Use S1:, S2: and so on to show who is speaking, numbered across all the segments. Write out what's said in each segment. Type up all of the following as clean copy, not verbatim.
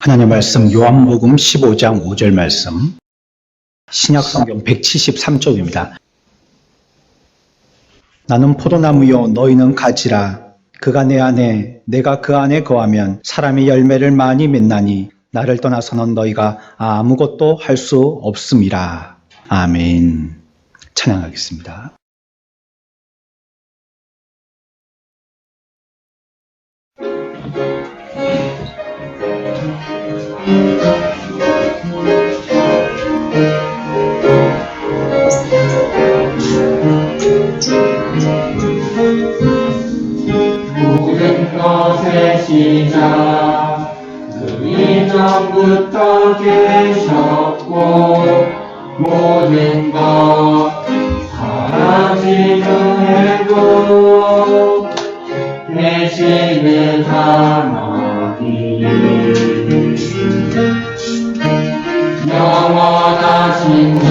S1: 하나님의 말씀 요한복음 15장 5절 말씀, 신약성경 173쪽입니다. 나는 포도나무요 너희는 가지라. 그가 내 안에 내가 그 안에 거하면 사람이 열매를 많이 맺나니 나를 떠나서는 너희가 아무것도 할 수 없음이라. 아멘. 찬양하겠습니다.
S2: 모든 것의 시작 그 이전부터 계셨고 모든 것 사라진 후에도 계시는 하나님 영원하신 그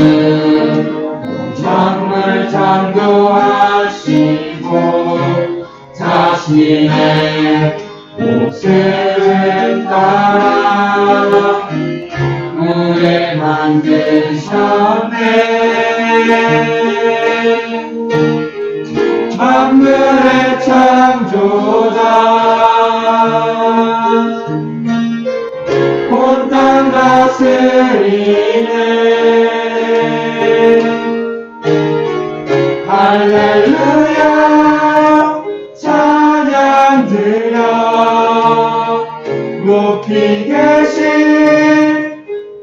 S2: 창물 창조하시고 자신의 몫을 따라 우리를 만드셨네. 만물의 창조자 온 땅 다스리네. 할렐루야 찬양 드려 높이 계신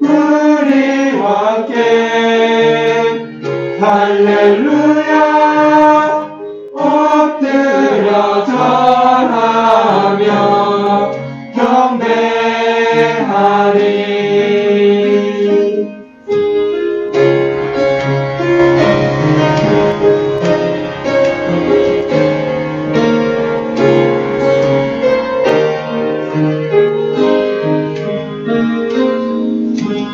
S2: 우리와 함께 할렐루야 엎드려 절하며 경배하리.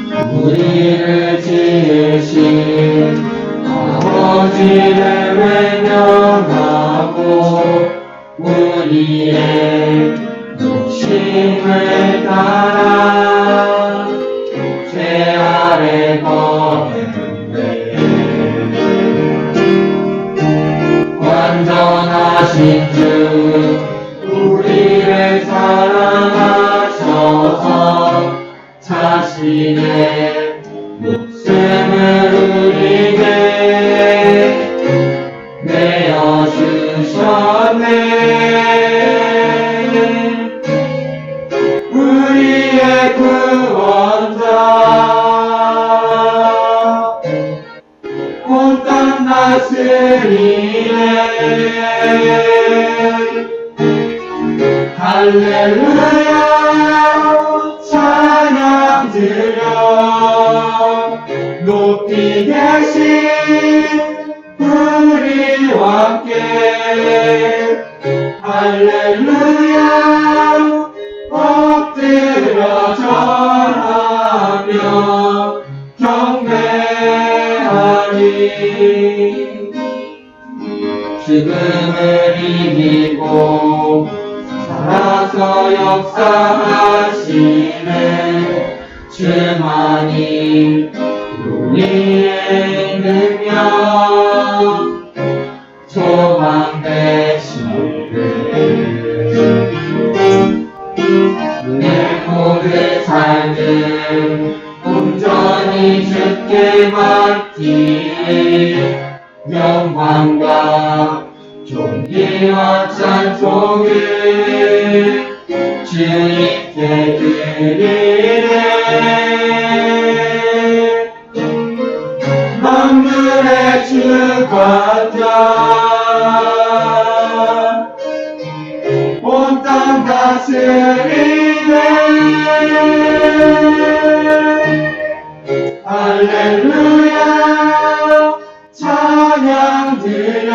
S2: 우리를 지으신 아버지를 외면하고 우리의 욕심을 따라 죄 아래 거했네. 완전하신 주 우리를 사랑하셔서 자신의 목숨을 우리에게 내어주셨네. 우리의 구원자 온 땅 다스리네. 할렐루야 찬양 드려 높이 계신 우리와 함께 할렐루야 엎드려 절하며 경배하리. 죽음을 이기고 살아서 역사하시네. 주만이 우리의 능력 소망 되시네. 내 모든 삶은 온전히 주께 맡기니 영광과 존귀와 찬송을 주님께 드리네. 만물의 주관자 온 땅 다스리네. 할렐루야 찬양 드려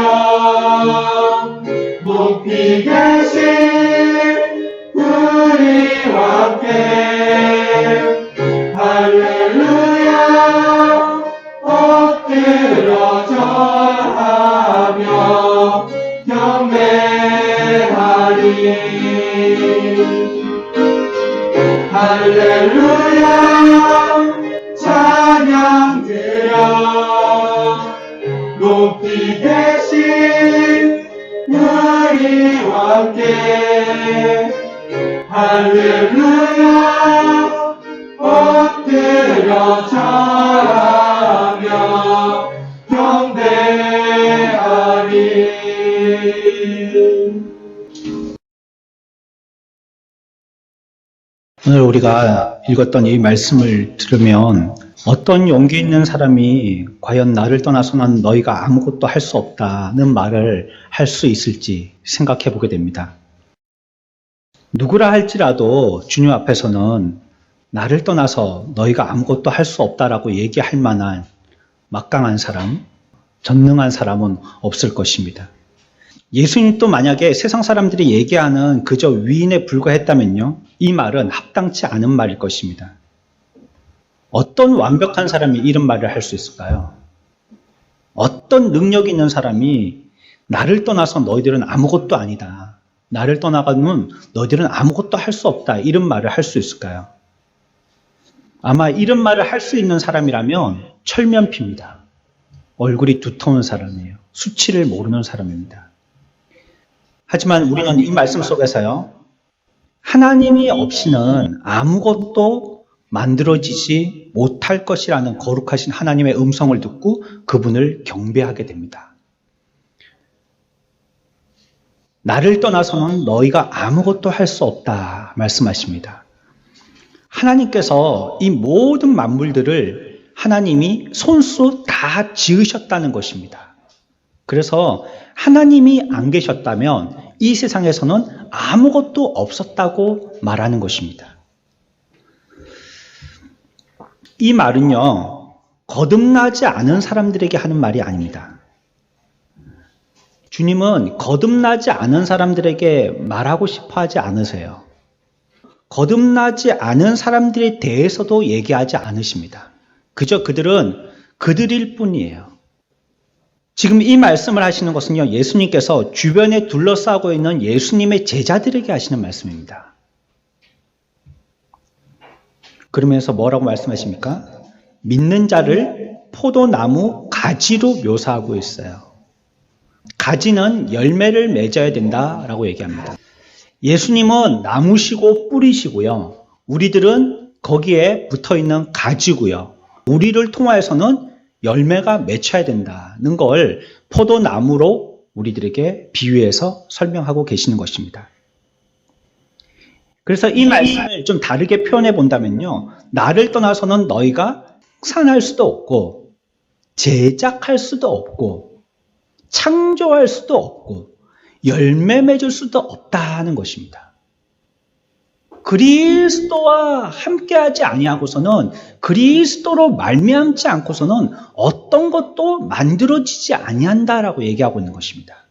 S2: 높이 계신 우리와 함께 할렐루야 엎드려 절하며 경배하리. 할렐루야 찬양 드려 높이 계신 우리와 함께 할렐루야 엎드려 절하며 경배하리.
S1: 오늘 우리가 읽었던 이 말씀을 들으면 어떤 용기 있는 사람이 과연 나를 떠나서는 너희가 아무것도 할 수 없다는 말을 할 수 있을지 생각해 보게 됩니다. 누구라 할지라도 주님 앞에서는 나를 떠나서 너희가 아무것도 할 수 없다라고 얘기할 만한 막강한 사람, 전능한 사람은 없을 것입니다. 예수님도 만약에 세상 사람들이 얘기하는 그저 위인에 불과했다면요, 이 말은 합당치 않은 말일 것입니다. 어떤 완벽한 사람이 이런 말을 할 수 있을까요? 어떤 능력 있는 사람이 나를 떠나서 너희들은 아무것도 아니다, 나를 떠나가면 너희들은 아무것도 할 수 없다, 이런 말을 할 수 있을까요? 아마 이런 말을 할 수 있는 사람이라면 철면피입니다. 얼굴이 두터운 사람이에요. 수치를 모르는 사람입니다. 하지만 우리는 이 말씀 속에서요, 하나님이 없이는 아무것도 만들어지지 못할 것이라는 거룩하신 하나님의 음성을 듣고 그분을 경배하게 됩니다. 나를 떠나서는 너희가 아무것도 할 수 없다 말씀하십니다. 하나님께서 이 모든 만물들을 하나님이 손수 다 지으셨다는 것입니다. 그래서 하나님이 안 계셨다면 이 세상에서는 아무것도 없었다고 말하는 것입니다. 이 말은요, 거듭나지 않은 사람들에게 하는 말이 아닙니다. 주님은 거듭나지 않은 사람들에게 말하고 싶어 하지 않으세요. 거듭나지 않은 사람들에 대해서도 얘기하지 않으십니다. 그저 그들은 그들일 뿐이에요. 지금 이 말씀을 하시는 것은요, 예수님께서 주변에 둘러싸고 있는 예수님의 제자들에게 하시는 말씀입니다. 그러면서 뭐라고 말씀하십니까? 믿는 자를 포도나무 가지로 묘사하고 있어요. 가지는 열매를 맺어야 된다라고 얘기합니다. 예수님은 나무시고 뿌리시고요, 우리들은 거기에 붙어있는 가지고요, 우리를 통하여서는 열매가 맺혀야 된다는 걸 포도나무로 우리들에게 비유해서 설명하고 계시는 것입니다. 그래서 이 말씀을 좀 다르게 표현해 본다면요, 나를 떠나서는 너희가 생산할 수도 없고 제작할 수도 없고 창조할 수도 없고 열매 맺을 수도 없다는 것입니다. 그리스도와 함께하지 아니하고서는, 그리스도로 말미암지 않고서는 어떤 것도 만들어지지 아니한다라고 얘기하고 있는 것입니다.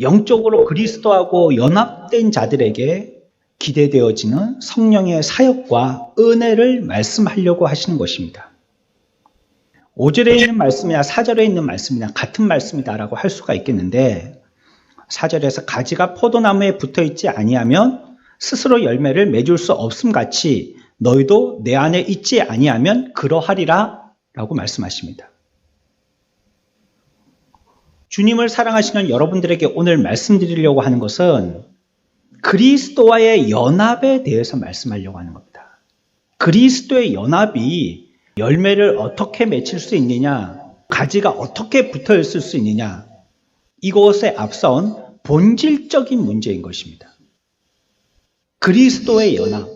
S1: 영적으로 그리스도하고 연합된 자들에게 기대되어지는 성령의 사역과 은혜를 말씀하려고 하시는 것입니다. 5절에 있는 말씀이나 4절에 있는 말씀이나 같은 말씀이다라고 할 수가 있겠는데, 4절에서 가지가 포도나무에 붙어있지 아니하면 스스로 열매를 맺을 수 없음 같이 너희도 내 안에 있지 아니하면 그러하리라 라고 말씀하십니다. 주님을 사랑하시는 여러분들에게 오늘 말씀드리려고 하는 것은 그리스도와의 연합에 대해서 말씀하려고 하는 겁니다. 그리스도의 연합이 열매를 어떻게 맺힐 수 있느냐, 가지가 어떻게 붙어 있을 수 있느냐, 이것에 앞선 본질적인 문제인 것입니다. 그리스도의 연합,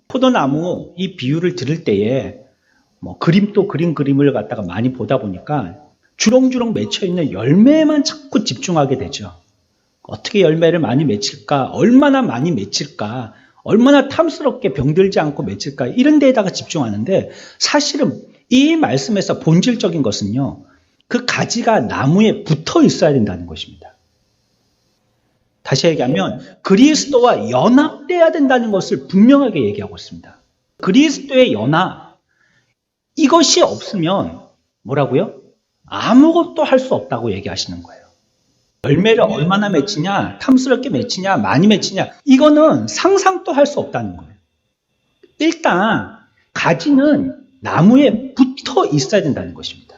S1: 포도나무 이 비유를 들을 때에 그림도 그림을 갖다가 많이 보다 보니까 주렁주렁 맺혀있는 열매만 자꾸 집중하게 되죠. 어떻게 열매를 많이 맺힐까, 얼마나 많이 맺힐까, 얼마나 탐스럽게 병들지 않고 맺힐까, 이런 데에다가 집중하는데, 사실은 이 말씀에서 본질적인 것은요, 그 가지가 나무에 붙어 있어야 된다는 것입니다. 다시 얘기하면 그리스도와 연합돼야 된다는 것을 분명하게 얘기하고 있습니다. 그리스도의 연합, 이것이 없으면 뭐라고요? 아무것도 할 수 없다고 얘기하시는 거예요. 열매를 얼마나 맺히냐, 탐스럽게 맺히냐, 많이 맺히냐, 이거는 상상도 할 수 없다는 거예요. 일단 가지는 나무에 붙어 있어야 된다는 것입니다.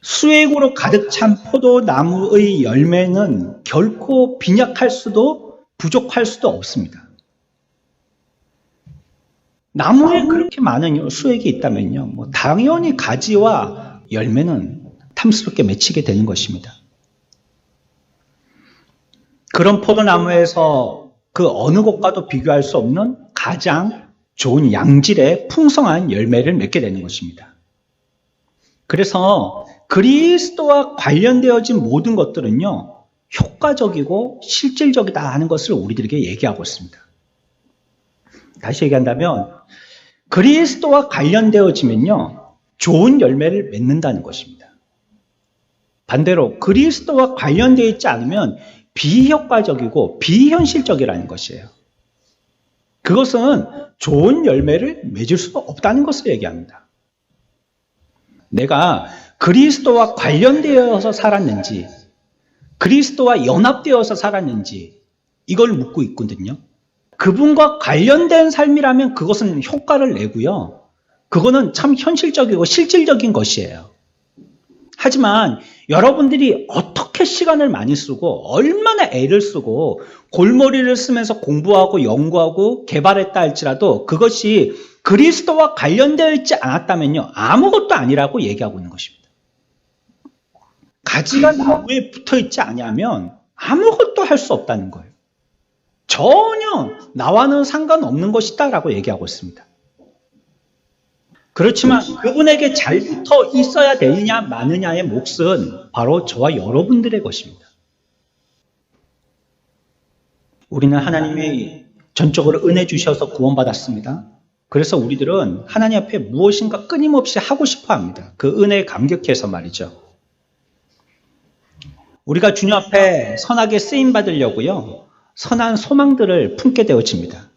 S1: 수액으로 가득 찬 포도나무의 열매는 결코 빈약할 수도 부족할 수도 없습니다. 나무에 그렇게 많은 수액이 있다면요, 당연히 가지와 열매는 탐스럽게 맺히게 되는 것입니다. 그런 포도나무에서 그 어느 것과도 비교할 수 없는 가장 좋은 양질의 풍성한 열매를 맺게 되는 것입니다. 그래서 그리스도와 관련되어진 모든 것들은요, 효과적이고 실질적이다 하는 것을 우리들에게 얘기하고 있습니다. 다시 얘기한다면 그리스도와 관련되어지면요, 좋은 열매를 맺는다는 것입니다. 반대로 그리스도와 관련되어 있지 않으면 비효과적이고 비현실적이라는 것이에요. 그것은 좋은 열매를 맺을 수가 없다는 것을 얘기합니다. 내가 그리스도와 관련되어서 살았는지, 그리스도와 연합되어서 살았는지, 이걸 묻고 있거든요. 그분과 관련된 삶이라면 그것은 효과를 내고요. 그거는 참 현실적이고 실질적인 것이에요. 하지만 여러분들이 어떻게 시간을 많이 쓰고 얼마나 애를 쓰고 골머리를 쓰면서 공부하고 연구하고 개발했다 할지라도 그것이 그리스도와 관련되어 있지 않았다면요, 아무것도 아니라고 얘기하고 있는 것입니다. 가지가 나무에 붙어 있지 않으면 아무것도 할 수 없다는 거예요. 전혀 나와는 상관없는 것이다 라고 얘기하고 있습니다. 그렇지만 그분에게 잘 붙어 있어야 되느냐 마느냐의 몫은 바로 저와 여러분들의 것입니다. 우리는 하나님이 전적으로 은혜 주셔서 구원받았습니다. 그래서 우리들은 하나님 앞에 무엇인가 끊임없이 하고 싶어 합니다. 그 은혜에 감격해서 말이죠. 우리가 주님 앞에 선하게 쓰임 받으려고요, 선한 소망들을 품게 되어집니다.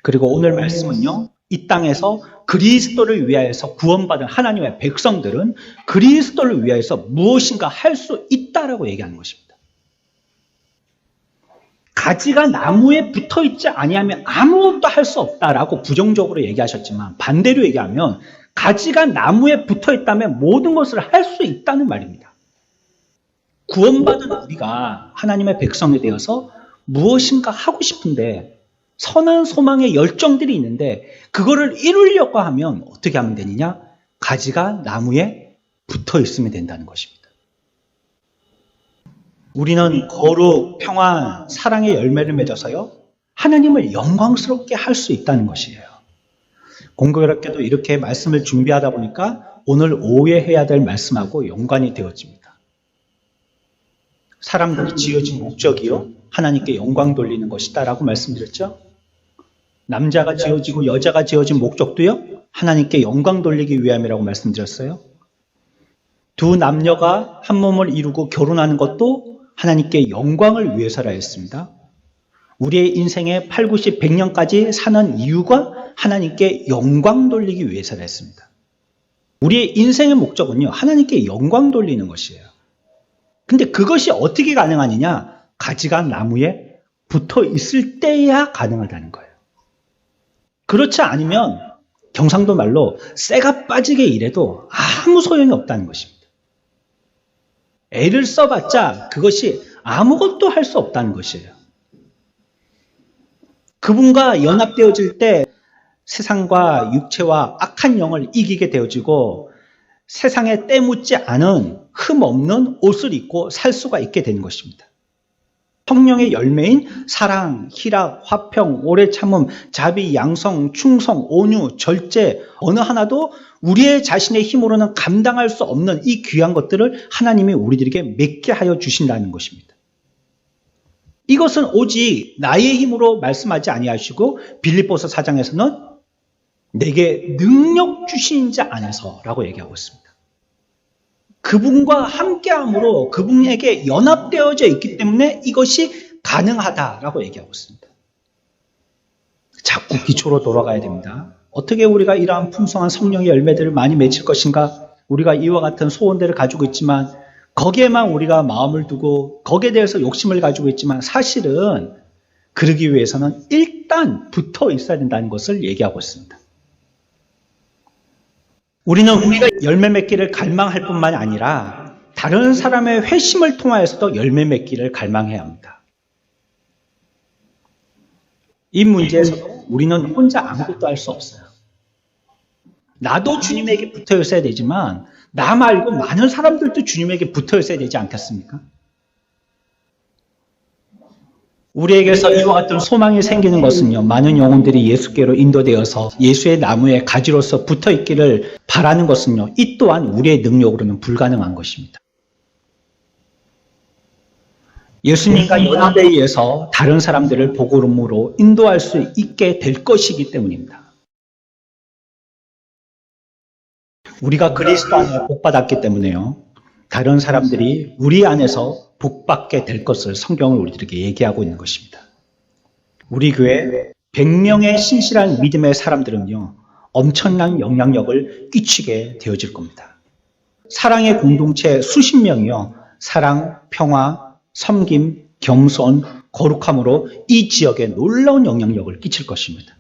S1: 그리고 오늘 말씀은요, 이 땅에서 그리스도를 위하여서 구원받은 하나님의 백성들은 그리스도를 위하여서 무엇인가 할 수 있다라고 얘기하는 것입니다. 가지가 나무에 붙어 있지 아니하면 아무것도 할 수 없다라고 부정적으로 얘기하셨지만, 반대로 얘기하면 가지가 나무에 붙어 있다면 모든 것을 할 수 있다는 말입니다. 구원받은 우리가 하나님의 백성이 되어서 무엇인가 하고 싶은데, 선한 소망의 열정들이 있는데 그거를 이루려고 하면 어떻게 하면 되느냐? 가지가 나무에 붙어 있으면 된다는 것입니다. 우리는 거룩, 평안, 사랑의 열매를 맺어서요, 하나님을 영광스럽게 할 수 있다는 것이에요. 공교롭게도 이렇게 말씀을 준비하다 보니까 오늘 오후에 해야 될 말씀하고 연관이 되어집니다. 사람들이 지어진 목적이요, 하나님께 영광 돌리는 것이다 라고 말씀드렸죠. 남자가 지어지고 여자가 지어진 목적도요, 하나님께 영광 돌리기 위함이라고 말씀드렸어요. 두 남녀가 한 몸을 이루고 결혼하는 것도 하나님께 영광을 위해서라 했습니다. 우리의 인생의 8, 90, 100년까지 사는 이유가 하나님께 영광 돌리기 위해서라 했습니다. 우리의 인생의 목적은요, 하나님께 영광 돌리는 것이에요. 근데 그것이 어떻게 가능하느냐? 가지가 나무에 붙어 있을 때야 가능하다는 거예요. 그렇지 않으면 경상도 말로 쇠가 빠지게 일해도 아무 소용이 없다는 것입니다. 애를 써봤자 그것이 아무것도 할 수 없다는 것이에요. 그분과 연합되어질 때 세상과 육체와 악한 영을 이기게 되어지고 세상에 때묻지 않은 흠 없는 옷을 입고 살 수가 있게 되는 것입니다. 성령의 열매인 사랑, 희락, 화평, 오래 참음, 자비, 양성, 충성, 온유, 절제, 어느 하나도 우리의 자신의 힘으로는 감당할 수 없는 이 귀한 것들을 하나님이 우리들에게 맺게 하여 주신다는 것입니다. 이것은 오직 나의 힘으로 말씀하지 아니하시고 빌립보서 4장에서는 내게 능력 주신 자 안에서라고 얘기하고 있습니다. 그분과 함께함으로 그분에게 연합되어져 있기 때문에 이것이 가능하다라고 얘기하고 있습니다. 자꾸 기초로 돌아가야 됩니다. 어떻게 우리가 이러한 풍성한 성령의 열매들을 많이 맺을 것인가? 우리가 이와 같은 소원들을 가지고 있지만 거기에만 우리가 마음을 두고 거기에 대해서 욕심을 가지고 있지만 사실은 그러기 위해서는 일단 붙어 있어야 된다는 것을 얘기하고 있습니다. 우리는 우리가 열매 맺기를 갈망할 뿐만 아니라 다른 사람의 회심을 통하여서도 열매 맺기를 갈망해야 합니다. 이 문제에서도 우리는 혼자 아무것도 할 수 없어요. 나도 주님에게 붙어 있어야 되지만 나 말고 많은 사람들도 주님에게 붙어 있어야 되지 않겠습니까? 우리에게서 이와 같은 소망이 생기는 것은요, 많은 영혼들이 예수께로 인도되어서 예수의 나무에 가지로서 붙어 있기를 바라는 것은요, 이 또한 우리의 능력으로는 불가능한 것입니다. 예수님과 연합에 의해서 다른 사람들을 복음으로 인도할 수 있게 될 것이기 때문입니다. 우리가 그리스도 안에 복받았기 때문에요, 다른 사람들이 우리 안에서 복받게 될 것을 성경을 우리들에게 얘기하고 있는 것입니다. 우리 교회 100명의 신실한 믿음의 사람들은요, 엄청난 영향력을 끼치게 되어질 겁니다. 사랑의 공동체 수십 명이요, 사랑, 평화, 섬김, 겸손, 거룩함으로 이 지역에 놀라운 영향력을 끼칠 것입니다.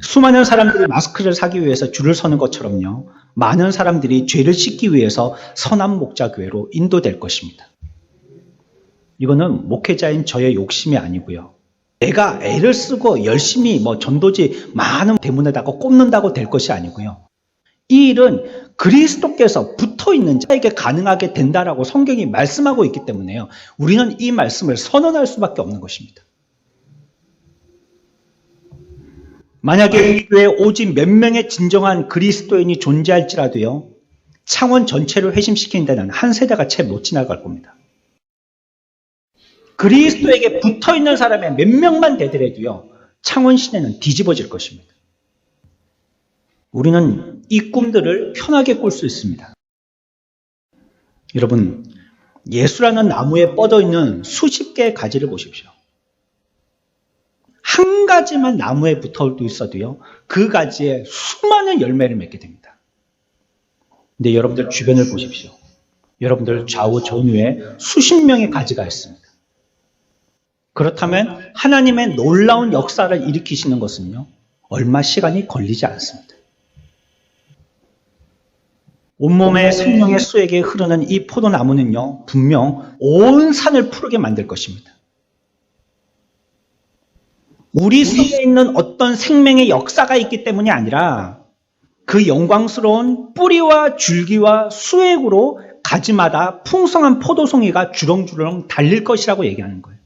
S1: 수많은 사람들이 마스크를 사기 위해서 줄을 서는 것처럼요, 많은 사람들이 죄를 씻기 위해서 선한 목자교회로 인도될 것입니다. 이거는 목회자인 저의 욕심이 아니고요, 내가 애를 쓰고 열심히 전도지 많은 대문에다가 꼽는다고 될 것이 아니고요, 이 일은 그리스도께서 붙어있는 자에게 가능하게 된다라고 성경이 말씀하고 있기 때문에요, 우리는 이 말씀을 선언할 수밖에 없는 것입니다. 만약에 우리 교회에 오직 몇 명의 진정한 그리스도인이 존재할지라도요, 창원 전체를 회심시키는 데는 한 세대가 채 못 지나갈 겁니다. 그리스도에게 붙어있는 사람의 몇 명만 되더라도요, 창원 시내는 뒤집어질 것입니다. 우리는 이 꿈들을 편하게 꿀 수 있습니다. 여러분, 예수라는 나무에 뻗어있는 수십 개의 가지를 보십시오. 한 가지만 나무에 붙어 있어도요, 그 가지에 수많은 열매를 맺게 됩니다. 근데 여러분들 주변을 보십시오. 여러분들 좌우 전후에 수십 명의 가지가 있습니다. 그렇다면 하나님의 놀라운 역사를 일으키시는 것은요, 얼마 시간이 걸리지 않습니다. 온몸에 생명의 수에게 흐르는 이 포도나무는요, 분명 온 산을 푸르게 만들 것입니다. 우리 속에 있는 어떤 생명의 역사가 있기 때문이 아니라 그 영광스러운 뿌리와 줄기와 수액으로 가지마다 풍성한 포도송이가 주렁주렁 달릴 것이라고 얘기하는 거예요.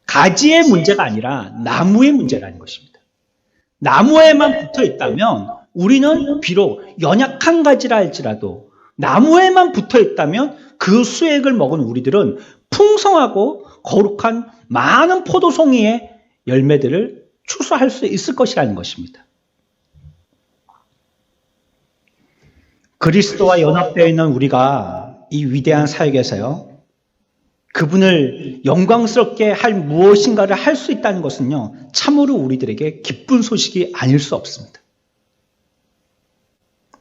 S1: 가지의 문제가 아니라 나무의 문제라는 것입니다. 나무에만 붙어 있다면 우리는 비록 연약한 가지라 할지라도 나무에만 붙어 있다면 그 수액을 먹은 우리들은 풍성하고 거룩한 많은 포도송이의 열매들을 추수할 수 있을 것이라는 것입니다. 그리스도와 연합되어 있는 우리가 이 위대한 사역에서요, 그분을 영광스럽게 할 무엇인가를 할 수 있다는 것은요, 참으로 우리들에게 기쁜 소식이 아닐 수 없습니다.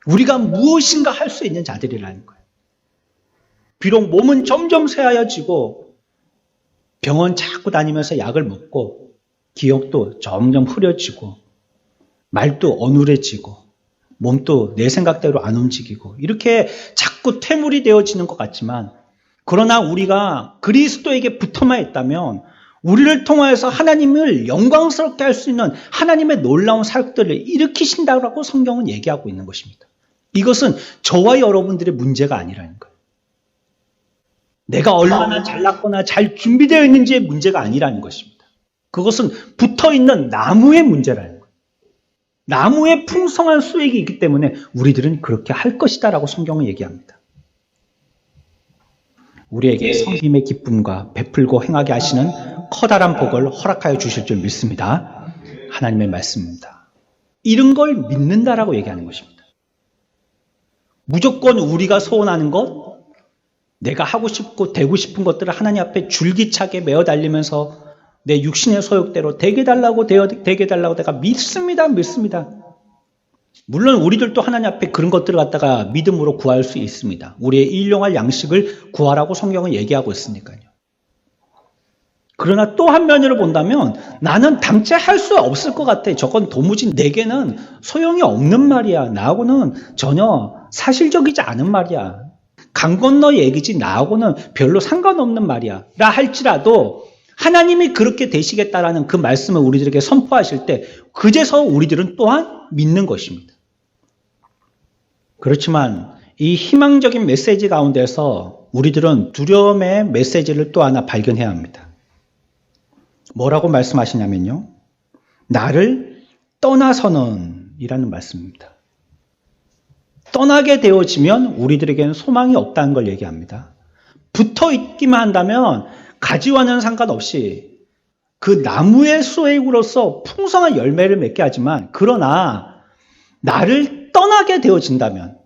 S1: 우리가 무엇인가 할 수 있는 자들이라는 거예요. 비록 몸은 점점 쇠하여지고 병원 자꾸 다니면서 약을 먹고 기억도 점점 흐려지고 말도 어눌해지고 몸도 내 생각대로 안 움직이고 이렇게 자꾸 퇴물이 되어지는 것 같지만, 그러나 우리가 그리스도에게 붙어만 있다면 우리를 통하여서 하나님을 영광스럽게 할 수 있는 하나님의 놀라운 사역들을 일으키신다고 성경은 얘기하고 있는 것입니다. 이것은 저와 여러분들의 문제가 아니라는 거예요. 내가 얼마나 잘났거나 잘 준비되어 있는지의 문제가 아니라는 것입니다. 그것은 붙어있는 나무의 문제라는 거예요. 나무에 풍성한 수액이 있기 때문에 우리들은 그렇게 할 것이다라고 성경은 얘기합니다. 우리에게 성김의 기쁨과 베풀고 행하게 하시는 커다란 복을 허락하여 주실 줄 믿습니다. 하나님의 말씀입니다. 이런 걸 믿는다라고 얘기하는 것입니다. 무조건 우리가 소원하는 것, 내가 하고 싶고 되고 싶은 것들을 하나님 앞에 줄기차게 메어 달리면서 내 육신의 소욕대로 되게 달라고 내가 믿습니다. 물론 우리들도 하나님 앞에 그런 것들을 갖다가 믿음으로 구할 수 있습니다. 우리의 일용할 양식을 구하라고 성경은 얘기하고 있으니까요. 그러나 또 한 면으로 본다면 나는 담대할 수 없을 것 같아. 저건 도무지 내게는 소용이 없는 말이야. 나하고는 전혀 사실적이지 않은 말이야. 강 건너 얘기지 나하고는 별로 상관없는 말이야. 라 할지라도 하나님이 그렇게 되시겠다라는 그 말씀을 우리들에게 선포하실 때 그제서 우리들은 또한 믿는 것입니다. 그렇지만 이 희망적인 메시지 가운데서 우리들은 두려움의 메시지를 또 하나 발견해야 합니다. 뭐라고 말씀하시냐면요. 나를 떠나서는 이라는 말씀입니다. 떠나게 되어지면 우리들에게는 소망이 없다는 걸 얘기합니다. 붙어 있기만 한다면 가지와는 상관없이 그 나무의 수액으로서 풍성한 열매를 맺게 하지만 그러나 나를 떠나게 되어진다면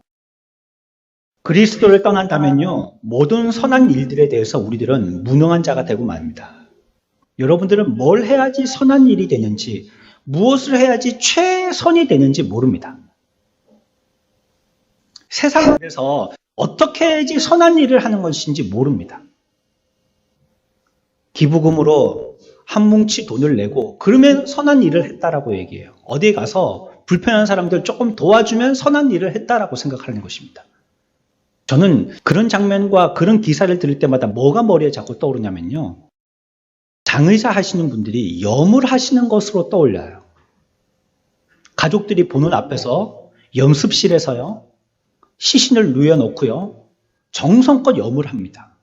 S1: 그리스도를 떠난다면요. 모든 선한 일들에 대해서 우리들은 무능한 자가 되고 맙니다. 여러분들은 뭘 해야지 선한 일이 되는지 무엇을 해야지 최선이 되는지 모릅니다. 세상에서 어떻게 해야지 선한 일을 하는 것인지 모릅니다. 기부금으로 한 뭉치 돈을 내고 그러면 선한 일을 했다라고 얘기해요. 어디에 가서 불편한 사람들 조금 도와주면 선한 일을 했다라고 생각하는 것입니다. 저는 그런 장면과 그런 기사를 들을 때마다 뭐가 머리에 자꾸 떠오르냐면요. 장의사 하시는 분들이 염을 하시는 것으로 떠올려요. 가족들이 보는 앞에서 염습실에서요. 시신을 누워놓고요. 정성껏 염을 합니다.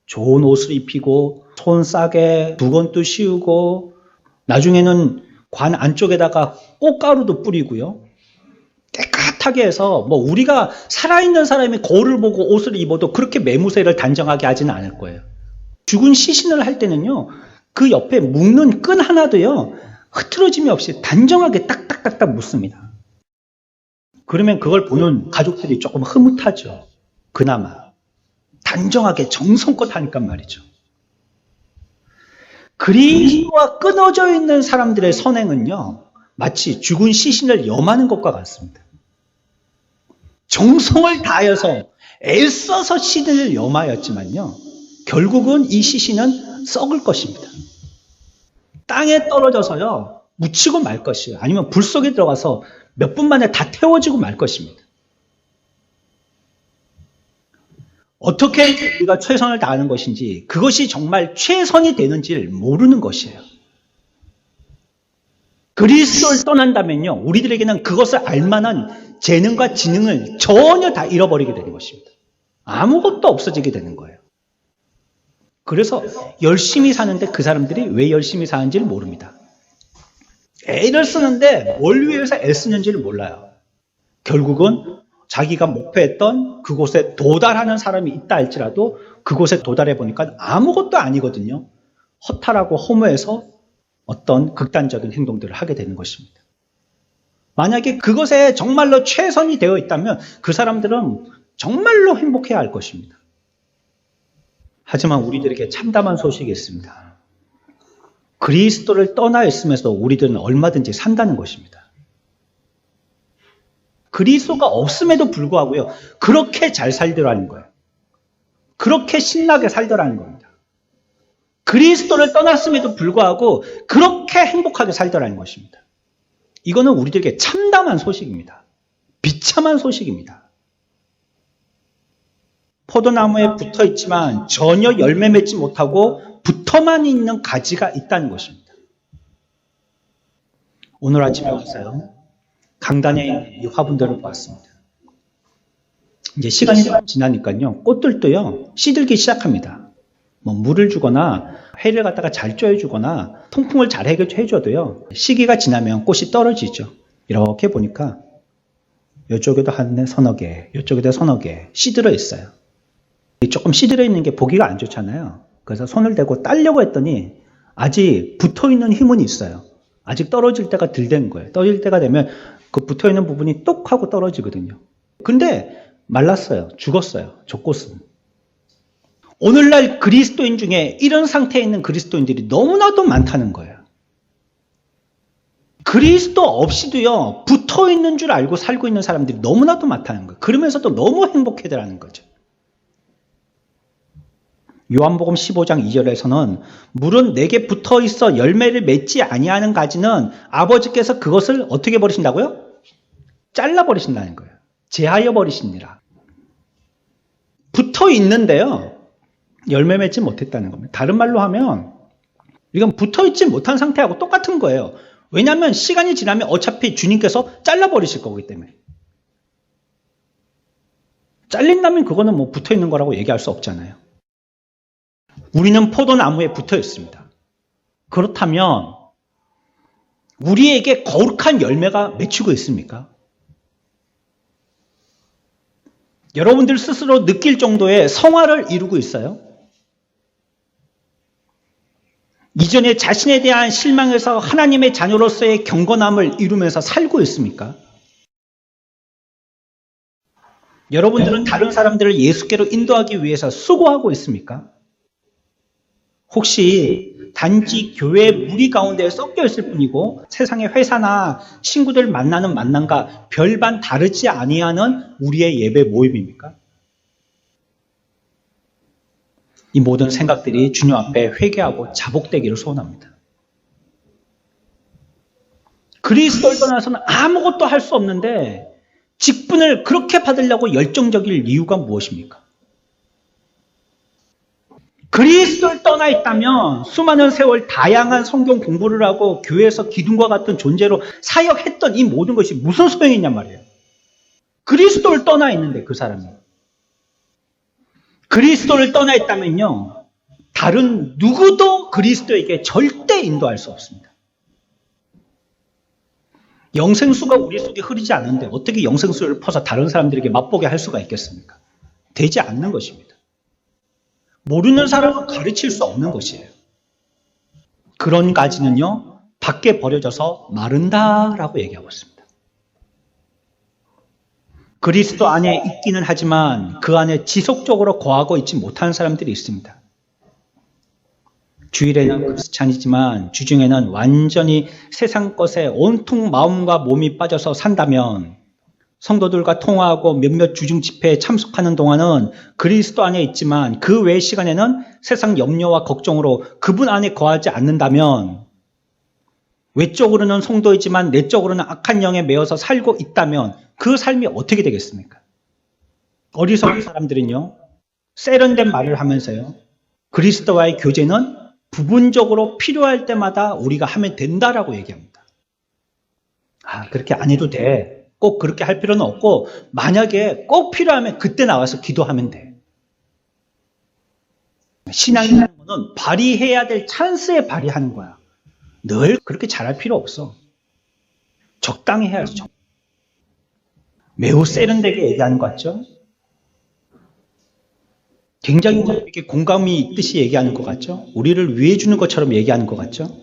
S1: 좋은 옷을 입히고 손 싸게 두건도 씌우고 나중에는 관 안쪽에다가 꽃가루도 뿌리고요. 깨끗하게 해서 우리가 살아있는 사람이 거울을 보고 옷을 입어도 그렇게 매무새를 단정하게 하지는 않을 거예요. 죽은 시신을 할 때는요. 그 옆에 묶는 끈 하나도요. 흐트러짐이 없이 단정하게 딱딱딱딱 묶습니다. 그러면 그걸 보는 가족들이 조금 흐뭇하죠. 그나마 단정하게 정성껏 하니까 말이죠. 그리스도와 끊어져 있는 사람들의 선행은요. 마치 죽은 시신을 염하는 것과 같습니다. 정성을 다해서 애써서 시신을 염하였지만요. 결국은 이 시신은 썩을 것입니다. 땅에 떨어져서요. 묻히고 말 것이에요. 아니면 불 속에 들어가서 몇 분 만에 다 태워지고 말 것입니다. 어떻게 우리가 최선을 다하는 것인지 그것이 정말 최선이 되는지를 모르는 것이에요. 그리스도를 떠난다면요. 우리들에게는 그것을 알만한 재능과 지능을 전혀 다 잃어버리게 되는 것입니다. 아무것도 없어지게 되는 거예요. 그래서 열심히 사는데 그 사람들이 왜 열심히 사는지를 모릅니다. 애를 쓰는데 뭘 위해서 애쓰는지를 몰라요. 결국은 자기가 목표했던 그곳에 도달하는 사람이 있다 할지라도 그곳에 도달해 보니까 아무것도 아니거든요. 허탈하고 허무해서 어떤 극단적인 행동들을 하게 되는 것입니다. 만약에 그것에 정말로 최선이 되어 있다면 그 사람들은 정말로 행복해야 할 것입니다. 하지만 우리들에게 참담한 소식이 있습니다. 그리스도를 떠나 있으면서도 우리들은 얼마든지 산다는 것입니다. 그리스도가 없음에도 불구하고요. 그렇게 잘 살더라는 거예요. 그렇게 신나게 살더라는 겁니다. 그리스도를 떠났음에도 불구하고 그렇게 행복하게 살더라는 것입니다. 이거는 우리들에게 참담한 소식입니다. 비참한 소식입니다. 포도나무에 붙어 있지만 전혀 열매 맺지 못하고 붙어만 있는 가지가 있다는 것입니다. 오늘 아침에 와서요. 강단에 있는 이 화분들을 보았습니다. 이제 시간이 좀 지나니까요. 꽃들도요. 시들기 시작합니다. 물을 주거나 해를 갖다가 잘 쬐어주거나 통풍을 잘 해줘도요. 시기가 지나면 꽃이 떨어지죠. 이렇게 보니까 이쪽에도 한 서너 개, 이쪽에도 서너 개 시들어 있어요. 조금 시들어 있는 게 보기가 안 좋잖아요. 그래서 손을 대고 따려고 했더니 아직 붙어있는 힘은 있어요. 아직 떨어질 때가 덜 된 거예요. 떨어질 때가 되면 그 붙어있는 부분이 똑 하고 떨어지거든요. 근데 말랐어요. 죽었어요. 저 꽃은. 오늘날 그리스도인 중에 이런 상태에 있는 그리스도인들이 너무나도 많다는 거예요. 그리스도 없이도요. 붙어있는 줄 알고 살고 있는 사람들이 너무나도 많다는 거예요. 그러면서도 너무 행복해더라는 거죠. 요한복음 15장 2절에서는 물은 내게 붙어 있어 열매를 맺지 아니하는 가지는 아버지께서 그것을 어떻게 버리신다고요? 잘라 버리신다는 거예요. 제하여 버리시니라. 붙어 있는데요. 열매 맺지 못했다는 겁니다. 다른 말로 하면 이건 붙어 있지 못한 상태하고 똑같은 거예요. 왜냐하면 시간이 지나면 어차피 주님께서 잘라 버리실 거기 때문에. 잘린다면 그거는 뭐 붙어 있는 거라고 얘기할 수 없잖아요. 우리는 포도나무에 붙어 있습니다. 그렇다면 우리에게 거룩한 열매가 맺히고 있습니까? 여러분들 스스로 느낄 정도의 성화를 이루고 있어요? 이전에 자신에 대한 실망에서 하나님의 자녀로서의 경건함을 이루면서 살고 있습니까? 여러분들은 다른 사람들을 예수께로 인도하기 위해서 수고하고 있습니까? 혹시 단지 교회 무리 가운데 섞여 있을 뿐이고 세상의 회사나 친구들 만나는 만남과 별반 다르지 아니하는 우리의 예배 모임입니까? 이 모든 생각들이 주님 앞에 회개하고 자복되기를 소원합니다. 그리스도를 떠나서는 아무것도 할 수 없는데 직분을 그렇게 받으려고 열정적일 이유가 무엇입니까? 그리스도를 떠나 있다면 수많은 세월 다양한 성경 공부를 하고 교회에서 기둥과 같은 존재로 사역했던 이 모든 것이 무슨 소용이 있냔 말이에요. 그리스도를 떠나 있는데 그 사람이. 그리스도를 떠나 있다면요. 다른 누구도 그리스도에게 절대 인도할 수 없습니다. 영생수가 우리 속에 흐르지 않는데 어떻게 영생수를 퍼서 다른 사람들에게 맛보게 할 수가 있겠습니까? 되지 않는 것입니다. 모르는 사람은 가르칠 수 없는 것이에요. 그런 가지는요, 밖에 버려져서 마른다라고 얘기하고 있습니다. 그리스도 안에 있기는 하지만 그 안에 지속적으로 거하고 있지 못하는 사람들이 있습니다. 주일에는 크리스찬이지만 주중에는 완전히 세상 것에 온통 마음과 몸이 빠져서 산다면 성도들과 통화하고 몇몇 주중 집회에 참석하는 동안은 그리스도 안에 있지만 그 외 시간에는 세상 염려와 걱정으로 그분 안에 거하지 않는다면 외적으로는 성도이지만 내적으로는 악한 영에 매여서 살고 있다면 그 삶이 어떻게 되겠습니까? 어리석은 사람들은요, 세련된 말을 하면서요, 그리스도와의 교제는 부분적으로 필요할 때마다 우리가 하면 된다라고 얘기합니다. 그렇게 안 해도 돼. 꼭 그렇게 할 필요는 없고 만약에 꼭 필요하면 그때 나와서 기도하면 돼. 신앙이라는 거는 발휘해야 될 찬스에 발휘하는 거야. 늘 그렇게 잘할 필요 없어. 적당히 해야죠. 매우 세련되게 얘기하는 것 같죠? 굉장히 이렇게 공감이 있듯이 얘기하는 것 같죠? 우리를 위해 주는 것처럼 얘기하는 것 같죠?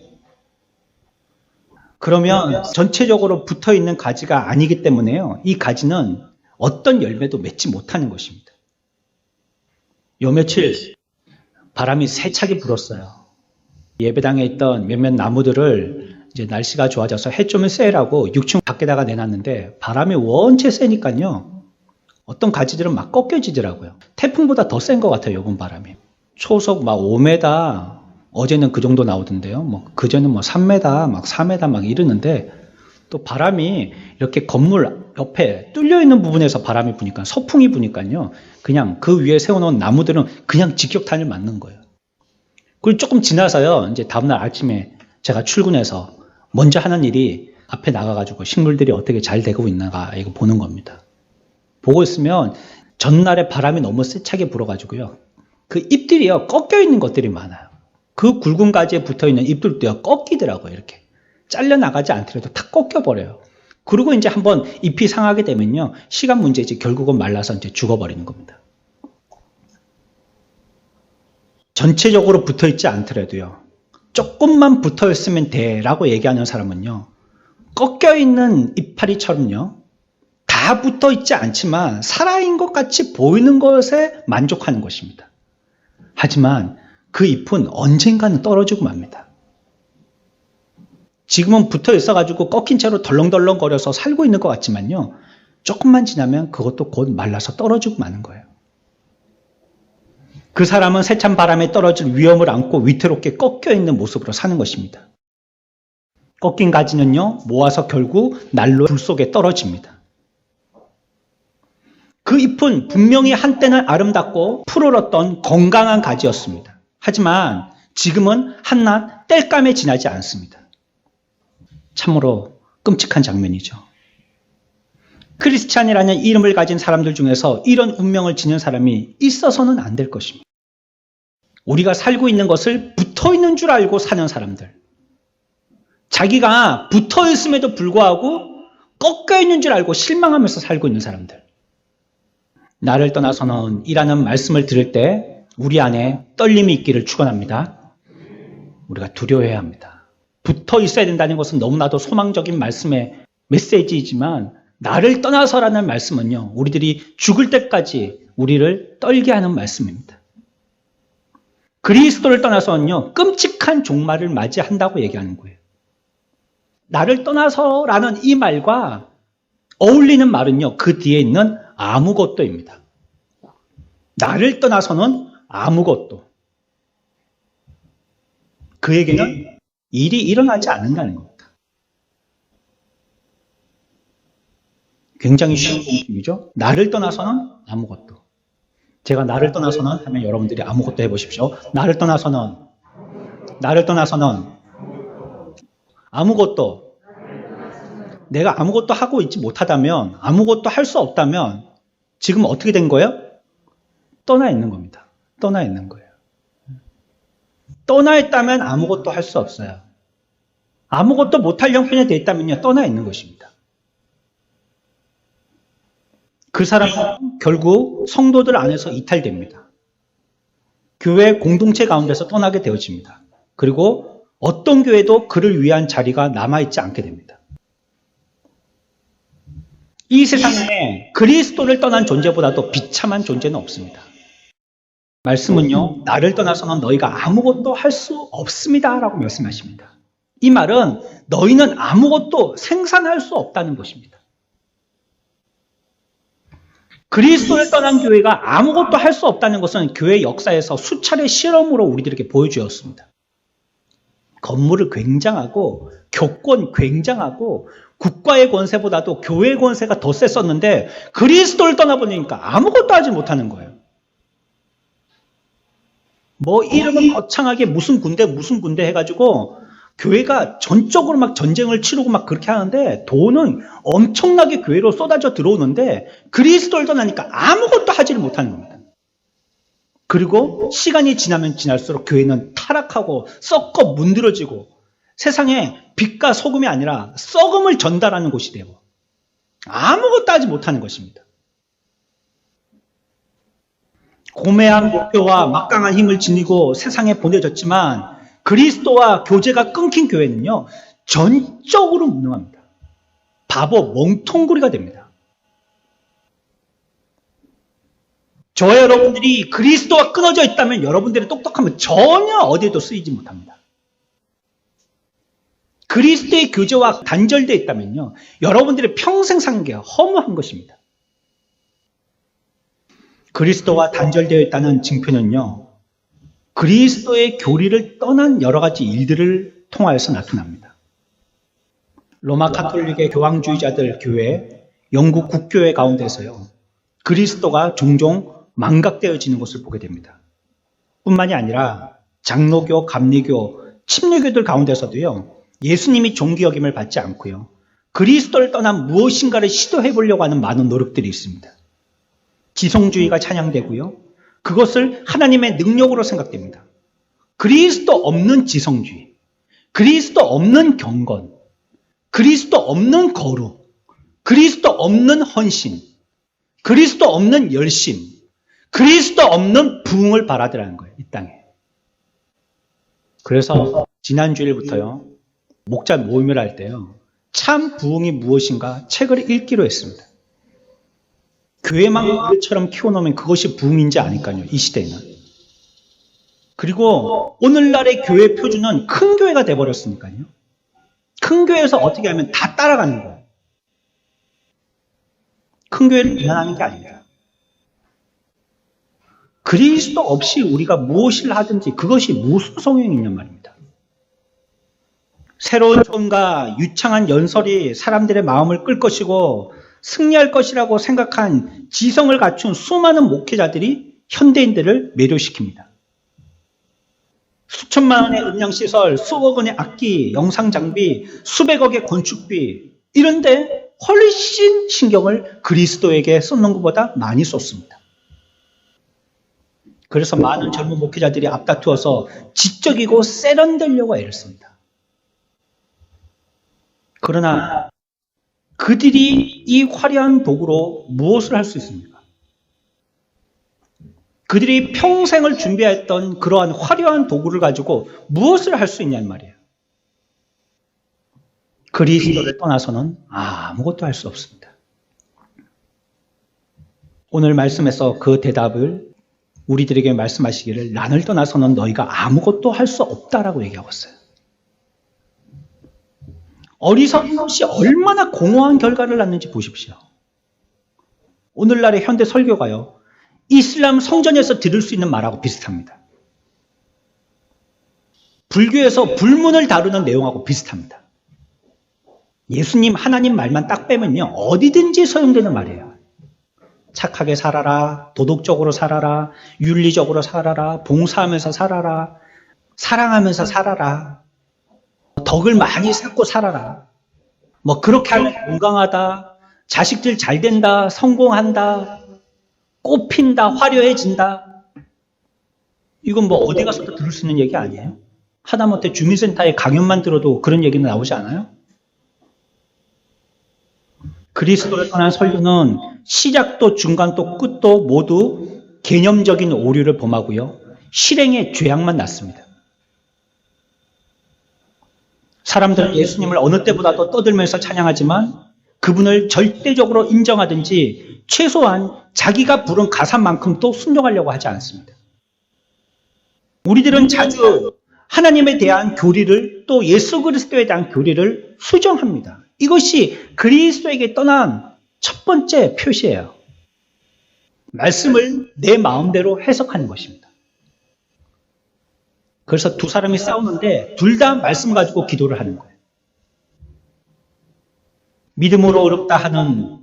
S1: 그러면 전체적으로 붙어있는 가지가 아니기 때문에요. 이 가지는 어떤 열매도 맺지 못하는 것입니다. 요 며칠 바람이 세차게 불었어요. 예배당에 있던 몇몇 나무들을 이제 날씨가 좋아져서 해 좀 쐬라고 6층 밖에다가 내놨는데 바람이 원체 세니까요. 어떤 가지들은 막 꺾여지더라고요. 태풍보다 더 센 것 같아요. 요번 바람이. 초속 막 5m, 어제는 그 정도 나오던데요. 그제는 3m, 막 4m 막 이러는데 또 바람이 이렇게 건물 옆에 뚫려 있는 부분에서 바람이 부니까 서풍이 부니까요. 그냥 그 위에 세워놓은 나무들은 그냥 직격탄을 맞는 거예요. 그리고 조금 지나서요. 이제 다음날 아침에 제가 출근해서 먼저 하는 일이 앞에 나가가지고 식물들이 어떻게 잘 되고 있나가 이거 보는 겁니다. 보고 있으면 전날에 바람이 너무 세차게 불어가지고요. 그 잎들이요. 꺾여 있는 것들이 많아요. 그 굵은 가지에 붙어있는 잎들도요, 꺾이더라고요, 이렇게. 잘려나가지 않더라도 탁 꺾여버려요. 그리고 이제 한번 잎이 상하게 되면요, 시간 문제지 결국은 말라서 이제 죽어버리는 겁니다. 전체적으로 붙어있지 않더라도요, 조금만 붙어있으면 돼, 라고 얘기하는 사람은요, 꺾여있는 이파리처럼요, 다 붙어있지 않지만 살아있는 것 같이 보이는 것에 만족하는 것입니다. 하지만 그 잎은 언젠가는 떨어지고 맙니다. 지금은 붙어 있어가지고 꺾인 채로 덜렁덜렁거려서 살고 있는 것 같지만요. 조금만 지나면 그것도 곧 말라서 떨어지고 마는 거예요. 그 사람은 세찬 바람에 떨어질 위험을 안고 위태롭게 꺾여 있는 모습으로 사는 것입니다. 꺾인 가지는요, 모아서 결국 난로 불 속에 떨어집니다. 그 잎은 분명히 한때는 아름답고 푸르렀던 건강한 가지였습니다. 하지만 지금은 한낱 땔감에 지나지 않습니다. 참으로 끔찍한 장면이죠. 크리스찬이라는 이름을 가진 사람들 중에서 이런 운명을 지닌 사람이 있어서는 안 될 것입니다. 우리가 살고 있는 것을 붙어 있는 줄 알고 사는 사람들. 자기가 붙어 있음에도 불구하고 꺾여 있는 줄 알고 실망하면서 살고 있는 사람들. 나를 떠나서는 이라는 말씀을 들을 때 우리 안에 떨림이 있기를 축원합니다. 우리가 두려워해야 합니다. 붙어 있어야 된다는 것은 너무나도 소망적인 말씀의 메시지이지만 나를 떠나서라는 말씀은요, 우리들이 죽을 때까지 우리를 떨게 하는 말씀입니다. 그리스도를 떠나서는요, 끔찍한 종말을 맞이한다고 얘기하는 거예요. 나를 떠나서라는 이 말과 어울리는 말은요, 그 뒤에 있는 아무것도입니다. 나를 떠나서는 아무것도. 그에게는 일이 일어나지 않는다는 겁니다. 굉장히 쉬운 공식이죠. 나를 떠나서는 아무것도. 제가 나를 떠나서는 하면 여러분들이 아무것도 해보십시오. 나를 떠나서는 아무것도. 내가 아무것도 하고 있지 못하다면, 아무것도 할 수 없다면 지금 어떻게 된 거예요? 떠나 있는 겁니다. 떠나 있는 거예요. 떠나 있다면 아무것도 할 수 없어요. 아무것도 못할 형편에 돼 있다면요, 떠나 있는 것입니다. 그 사람은 결국 성도들 안에서 이탈됩니다. 교회 공동체 가운데서 떠나게 되어집니다. 그리고 어떤 교회도 그를 위한 자리가 남아있지 않게 됩니다. 이 세상에 그리스도를 떠난 존재보다도 비참한 존재는 없습니다. 말씀은요, 나를 떠나서는 너희가 아무것도 할 수 없습니다 라고 말씀하십니다. 이 말은 너희는 아무것도 생산할 수 없다는 것입니다. 그리스도를 떠난 교회가 아무것도 할 수 없다는 것은 교회 역사에서 수차례 실험으로 우리들에게 보여주었습니다. 건물을 굉장하고 교권 굉장하고 국가의 권세보다도 교회의 권세가 더 셌었는데 그리스도를 떠나보니까 아무것도 하지 못하는 거예요. 뭐 이름은 거창하게 무슨 군대 해가지고 교회가 전적으로 막 전쟁을 치르고 막 그렇게 하는데 돈은 엄청나게 교회로 쏟아져 들어오는데 그리스도를 떠나니까 아무것도 하지를 못하는 겁니다. 그리고 시간이 지나면 지날수록 교회는 타락하고 썩고 문드러지고 세상에 빛과 소금이 아니라 썩음을 전달하는 곳이 되고 아무것도 하지 못하는 것입니다. 고매한 목표와 막강한 힘을 지니고 세상에 보내졌지만 그리스도와 교제가 끊긴 교회는요, 전적으로 무능합니다. 바보, 멍텅구리가 됩니다. 저와 여러분들이 그리스도와 끊어져 있다면 여러분들의 똑똑함은 전혀 어디에도 쓰이지 못합니다. 그리스도의 교제와 단절되어 있다면요, 여러분들의 평생 사는 게 허무한 것입니다. 그리스도와 단절되어 있다는 징표는요, 그리스도의 교리를 떠난 여러 가지 일들을 통하여서 나타납니다. 로마 가톨릭의 교황주의자들 교회, 영국 국교회 가운데서요, 그리스도가 종종 망각되어지는 것을 보게 됩니다. 뿐만이 아니라 장로교, 감리교, 침례교들 가운데서도요, 예수님이 종기 여김을 받지 않고요, 그리스도를 떠난 무엇인가를 시도해 보려고 하는 많은 노력들이 있습니다. 지성주의가 찬양되고요, 그것을 하나님의 능력으로 생각됩니다. 그리스도 없는 지성주의, 그리스도 없는 경건, 그리스도 없는 거룩, 그리스도 없는 헌신, 그리스도 없는 열심, 그리스도 없는 부흥을 바라더라는 거예요, 이 땅에. 그래서 지난주일부터요, 목자 모임을 할 때요, 참 부흥이 무엇인가 책을 읽기로 했습니다. 교회만 우리처럼 키워놓으면 그것이 부흥인지 아닐까요, 이 시대에는. 그리고 오늘날의 교회 표준은 큰 교회가 돼버렸으니까요. 큰 교회에서 어떻게 하면 다 따라가는 거예요. 큰 교회를 비난하는 게 아닙니다. 그리스도 없이 우리가 무엇을 하든지 그것이 무슨 소용이 있냔 말입니다. 새로운 꿈과 유창한 연설이 사람들의 마음을 끌 것이고 승리할 것이라고 생각한 지성을 갖춘 수많은 목회자들이 현대인들을 매료시킵니다. 수천만 원의 음향시설, 수억 원의 악기, 영상 장비, 수백억의 건축비 이런데 훨씬 신경을 그리스도에게 쏟는 것보다 많이 쏟습니다. 그래서 많은 젊은 목회자들이 앞다투어서 지적이고 세련되려고 애를 씁니다. 그러나 그들이 이 화려한 도구로 무엇을 할 수 있습니까? 그들이 평생을 준비했던 그러한 화려한 도구를 가지고 무엇을 할 수 있냐는 말이에요. 그리스도를 떠나서는 아무것도 할 수 없습니다. 오늘 말씀에서 그 대답을 우리들에게 말씀하시기를 나를 떠나서는 너희가 아무것도 할 수 없다라고 얘기하고 있어요. 어리석은 것이 얼마나 공허한 결과를 낳는지 보십시오. 오늘날의 현대 설교가요. 이슬람 성전에서 들을 수 있는 말하고 비슷합니다. 불교에서 불문을 다루는 내용하고 비슷합니다. 예수님, 하나님 말만 딱 빼면요. 어디든지 소용되는 말이에요. 착하게 살아라, 도덕적으로 살아라, 윤리적으로 살아라, 봉사하면서 살아라, 사랑하면서 살아라, 덕을 많이 쌓고 살아라. 뭐 그렇게 하면 건강하다, 자식들 잘 된다, 성공한다, 꽃핀다, 화려해진다. 이건 뭐 어디 가서도 들을 수 있는 얘기 아니에요? 하다못해 주민센터의 강연만 들어도 그런 얘기는 나오지 않아요? 그리스도를 떠난 설교는 시작도 중간도 끝도 모두 개념적인 오류를 범하고요. 실행의 죄악만 낳습니다. 사람들은 예수님을 어느 때보다도 떠들면서 찬양하지만 그분을 절대적으로 인정하든지 최소한 자기가 부른 가사만큼도 순종하려고 하지 않습니다. 우리들은 자주 하나님에 대한 교리를 또 예수 그리스도에 대한 교리를 수정합니다. 이것이 그리스도에게 떠난 첫 번째 표시예요. 말씀을 내 마음대로 해석하는 것입니다. 그래서 두 사람이 싸우는데 둘 다 말씀 가지고 기도를 하는 거예요. 믿음으로 어렵다 하는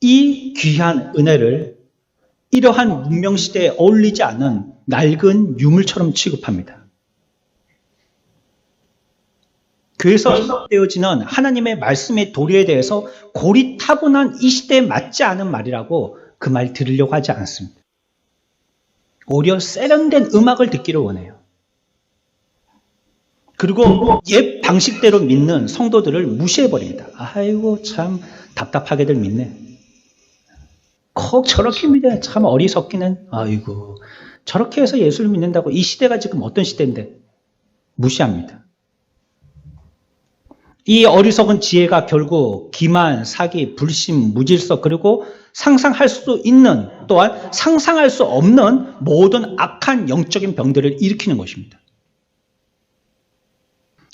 S1: 이 귀한 은혜를 이러한 문명시대에 어울리지 않은 낡은 유물처럼 취급합니다. 교회에서 되어지는 하나님의 말씀의 도리에 대해서 고리타분한 이 시대에 맞지 않은 말이라고 그 말 들으려고 하지 않습니다. 오히려 세련된 음악을 듣기를 원해요. 그리고 옛 방식대로 믿는 성도들을 무시해버립니다. 아이고 참 답답하게들 믿네. 꼭 저렇게 믿어야 참 어리석기는. 아이고 저렇게 해서 예수를 믿는다고. 이 시대가 지금 어떤 시대인데. 무시합니다. 이 어리석은 지혜가 결국 기만, 사기, 불신, 무질서 그리고 상상할 수 있는 또한 상상할 수 없는 모든 악한 영적인 병들을 일으키는 것입니다.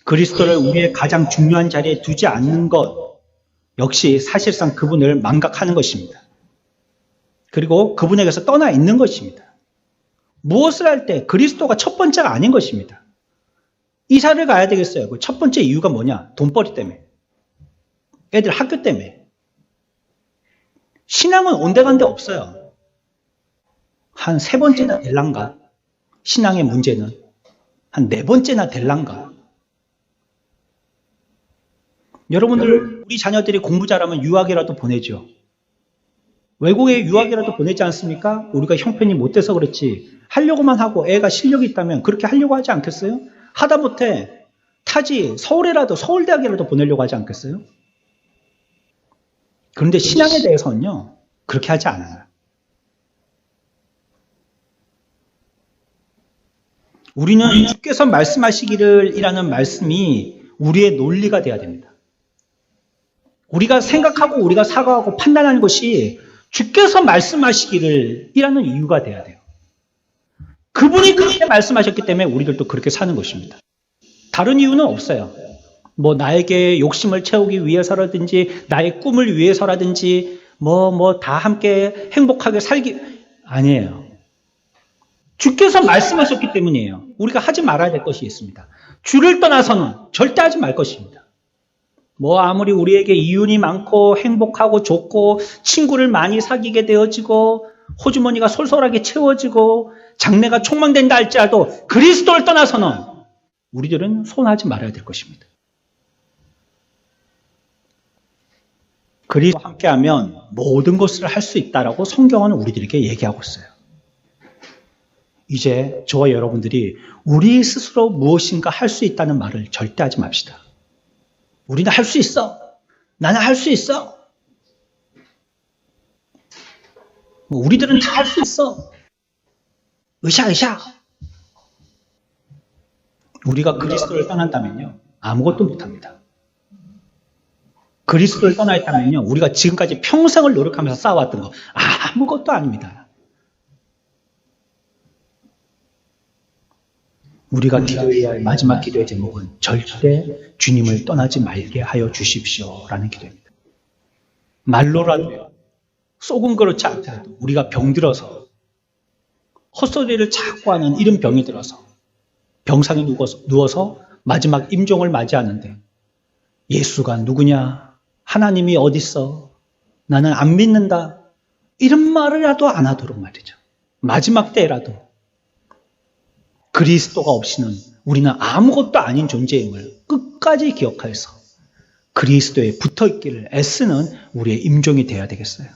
S1: 그리스도를 우리의 가장 중요한 자리에 두지 않는 것 역시 사실상 그분을 망각하는 것입니다. 그리고 그분에게서 떠나 있는 것입니다. 무엇을 할 때 그리스도가 첫 번째가 아닌 것입니다. 이사를 가야 되겠어요. 그 첫 번째 이유가 뭐냐? 돈벌이 때문에. 애들 학교 때문에. 신앙은 온데간데 없어요. 한 3번째나 될란가? 신앙의 문제는 한 4번째나 될란가? 여러분들 우리 자녀들이 공부 잘하면 유학이라도 보내죠. 외국에 유학이라도 보내지 않습니까? 우리가 형편이 못 돼서 그렇지 하려고만 하고 애가 실력이 있다면 그렇게 하려고 하지 않겠어요? 하다못해 타지 서울에라도 서울대학이라도 보내려고 하지 않겠어요? 그런데 신앙에 대해서는요 그렇게 하지 않아요. 우리는 주께서 말씀하시기를 이라는 말씀이 우리의 논리가 돼야 됩니다. 우리가 생각하고 우리가 사고하고 판단하는 것이 주께서 말씀하시기를 이라는 이유가 돼야 돼요. 그분이 그렇게 말씀하셨기 때문에 우리들도 그렇게 사는 것입니다. 다른 이유는 없어요. 뭐 나에게 욕심을 채우기 위해서라든지 나의 꿈을 위해서라든지 뭐 다 함께 행복하게 살기 아니에요. 주께서 말씀하셨기 때문이에요. 우리가 하지 말아야 될 것이 있습니다. 주를 떠나서는 절대 하지 말 것입니다. 뭐 아무리 우리에게 이윤이 많고 행복하고 좋고 친구를 많이 사귀게 되어지고 호주머니가 솔솔하게 채워지고 장래가 촉망된다 할지라도 그리스도를 떠나서는 우리들은 손하지 말아야 될 것입니다. 그리스도와 함께하면 모든 것을 할 수 있다라고 성경은 우리들에게 얘기하고 있어요. 이제 저와 여러분들이 우리 스스로 무엇인가 할 수 있다는 말을 절대 하지 맙시다. 우리는 할 수 있어. 나는 할 수 있어. 우리들은 다 할 수 있어. 으쌰. 우리가 그리스도를 떠난다면요. 아무것도 못합니다. 그리스도를 떠나 있다면요. 우리가 지금까지 평생을 노력하면서 쌓아왔던 거 아무것도 아닙니다. 우리가 기도해야 할 마지막 기도의 제목은 절대 주님을 떠나지 말게 하여 주십시오라는 기도입니다. 말로라도요. 속은 그렇지 않더라도 우리가 병들어서 헛소리를 자꾸 하는 이런 병이 들어서 병상에 누워서 마지막 임종을 맞이하는데 예수가 누구냐? 하나님이 어딨어? 나는 안 믿는다. 이런 말이라도 안 하도록 말이죠. 마지막 때라도 그리스도가 없이는 우리는 아무것도 아닌 존재임을 끝까지 기억하여서 그리스도에 붙어있기를 애쓰는 우리의 임종이 되어야 되겠어요.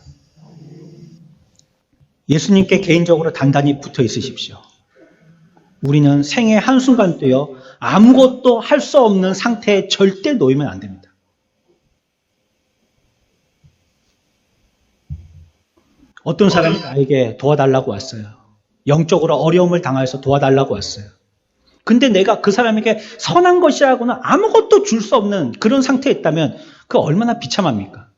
S1: 예수님께 개인적으로 단단히 붙어 있으십시오. 우리는 생애 한순간도요, 아무것도 할 수 없는 상태에 절대 놓이면 안 됩니다. 어떤 사람이 나에게 도와달라고 왔어요. 영적으로 어려움을 당해서 도와달라고 왔어요. 근데 내가 그 사람에게 선한 것이라고는 아무것도 줄 수 없는 그런 상태에 있다면 그 얼마나 비참합니까?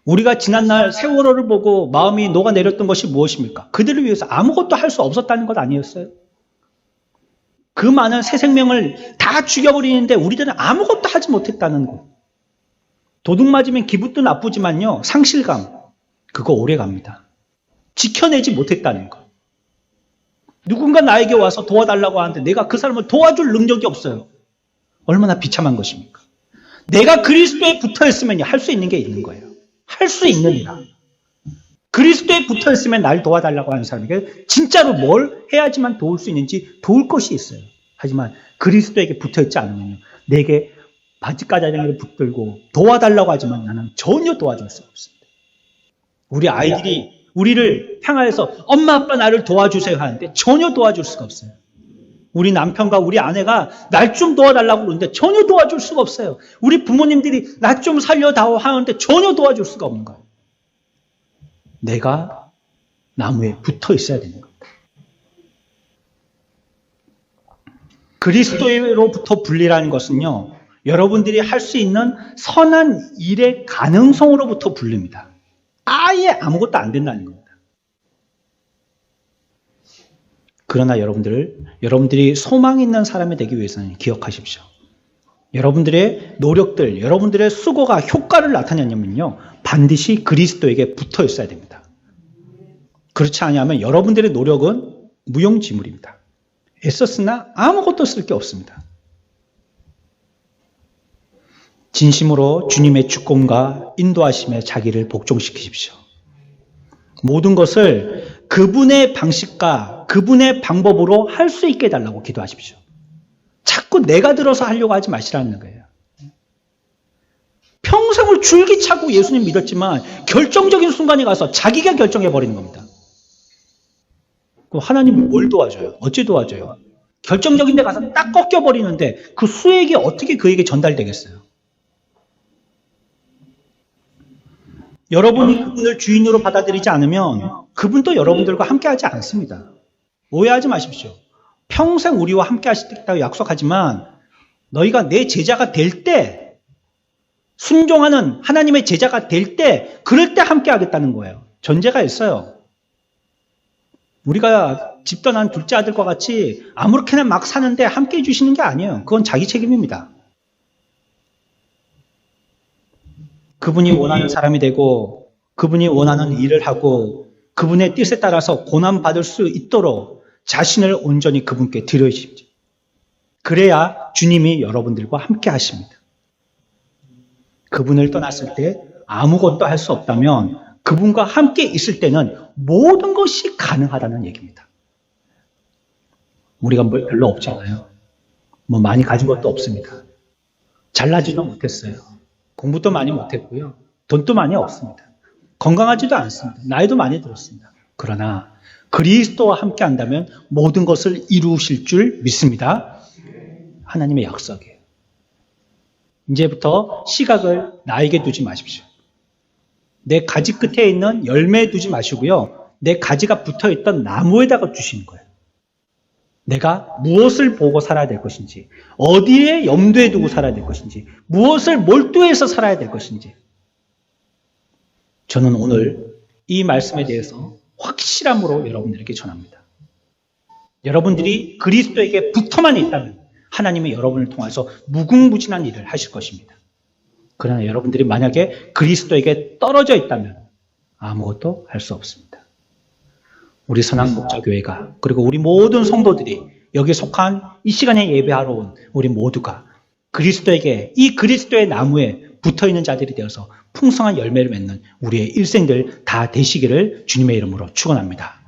S1: 우리가 지난날 세월호를 보고 마음이 녹아내렸던 것이 무엇입니까? 그들을 위해서 아무것도 할 수 없었다는 것 아니었어요? 그 많은 새 생명을 다 죽여버리는데 우리들은 아무것도 하지 못했다는 것. 도둑 맞으면 기분도 나쁘지만요, 상실감, 그거 오래 갑니다. 지켜내지 못했다는 것. 누군가 나에게 와서 도와달라고 하는데 내가 그 사람을 도와줄 능력이 없어요. 얼마나 비참한 것입니까? 내가 그리스도에 붙어있으면 할 수 있는 게 있는 거예요. 할 수 있느니라. 그리스도에 붙어있으면 날 도와달라고 하는 사람에게 진짜로 뭘 해야지만 도울 수 있는지 도울 것이 있어요. 하지만 그리스도에게 붙어있지 않으면 내게 바지가자장이를 붙들고 도와달라고 하지만 나는 전혀 도와줄 수가 없습니다. 우리 아이들이 우리를 향하여서 엄마 아빠 나를 도와주세요 하는데 전혀 도와줄 수가 없어요. 우리 남편과 우리 아내가 날 좀 도와달라고 그러는데 전혀 도와줄 수가 없어요. 우리 부모님들이 나 좀 살려다오 하는데 전혀 도와줄 수가 없는 거예요. 내가 나무에 붙어 있어야 되는 겁니다. 그리스도로부터 분리라는 것은요, 여러분들이 할 수 있는 선한 일의 가능성으로부터 분립니다. 아예 아무것도 안 된다는 겁니다. 그러나 여러분들이 소망 있는 사람이 되기 위해서는 기억하십시오. 여러분들의 노력들, 여러분들의 수고가 효과를 나타내냐면요, 반드시 그리스도에게 붙어 있어야 됩니다. 그렇지 않으면 여러분들의 노력은 무용지물입니다. 애썼으나 아무것도 쓸 게 없습니다. 진심으로 주님의 주권과 인도하심에 자기를 복종시키십시오. 모든 것을 그분의 방식과 그분의 방법으로 할 수 있게 해달라고 기도하십시오. 자꾸 내가 들어서 하려고 하지 마시라는 거예요. 평생을 줄기차고 예수님 믿었지만 결정적인 순간에 가서 자기가 결정해버리는 겁니다. 그럼 하나님이 뭘 도와줘요? 어찌 도와줘요? 결정적인 데 가서 딱 꺾여버리는데 그 수액이 어떻게 그에게 전달되겠어요? 여러분이 그분을 주인으로 받아들이지 않으면 그분도 여러분들과 함께하지 않습니다. 오해하지 마십시오. 평생 우리와 함께 하시겠다고 약속하지만 너희가 내 제자가 될 때, 순종하는 하나님의 제자가 될 때, 그럴 때 함께 하겠다는 거예요. 전제가 있어요. 우리가 집 떠난 둘째 아들과 같이 아무렇게나 막 사는데 함께 해주시는 게 아니에요. 그건 자기 책임입니다. 그분이 원하는 사람이 되고 그분이 원하는 일을 하고 그분의 뜻에 따라서 고난받을 수 있도록 자신을 온전히 그분께 드려주십시오. 그래야 주님이 여러분들과 함께 하십니다. 그분을 떠났을 때 아무것도 할 수 없다면 그분과 함께 있을 때는 모든 것이 가능하다는 얘기입니다. 우리가 뭐 별로 없잖아요. 뭐 많이 가진 것도 없습니다. 잘나지도 못했어요. 공부도 많이 못했고요. 돈도 많이 없습니다. 건강하지도 않습니다. 나이도 많이 들었습니다. 그러나 그리스도와 함께 한다면 모든 것을 이루실 줄 믿습니다. 하나님의 약속이에요. 이제부터 시각을 나에게 두지 마십시오. 내 가지 끝에 있는 열매에 두지 마시고요. 내 가지가 붙어있던 나무에다가 두시는 거예요. 내가 무엇을 보고 살아야 될 것인지, 어디에 염두에 두고 살아야 될 것인지, 무엇을 몰두해서 살아야 될 것인지. 저는 오늘 이 말씀에 대해서 확실함으로 여러분들에게 전합니다. 여러분들이 그리스도에게 붙어만 있다면 하나님이 여러분을 통해서 무궁무진한 일을 하실 것입니다. 그러나 여러분들이 만약에 그리스도에게 떨어져 있다면 아무것도 할 수 없습니다. 우리 선악목자교회가 그리고 우리 모든 성도들이 여기 속한 이 시간에 예배하러 온 우리 모두가 그리스도에게 이 그리스도의 나무에 붙어있는 자들이 되어서 풍성한 열매를 맺는 우리의 일생들 다 되시기를 주님의 이름으로 축원합니다.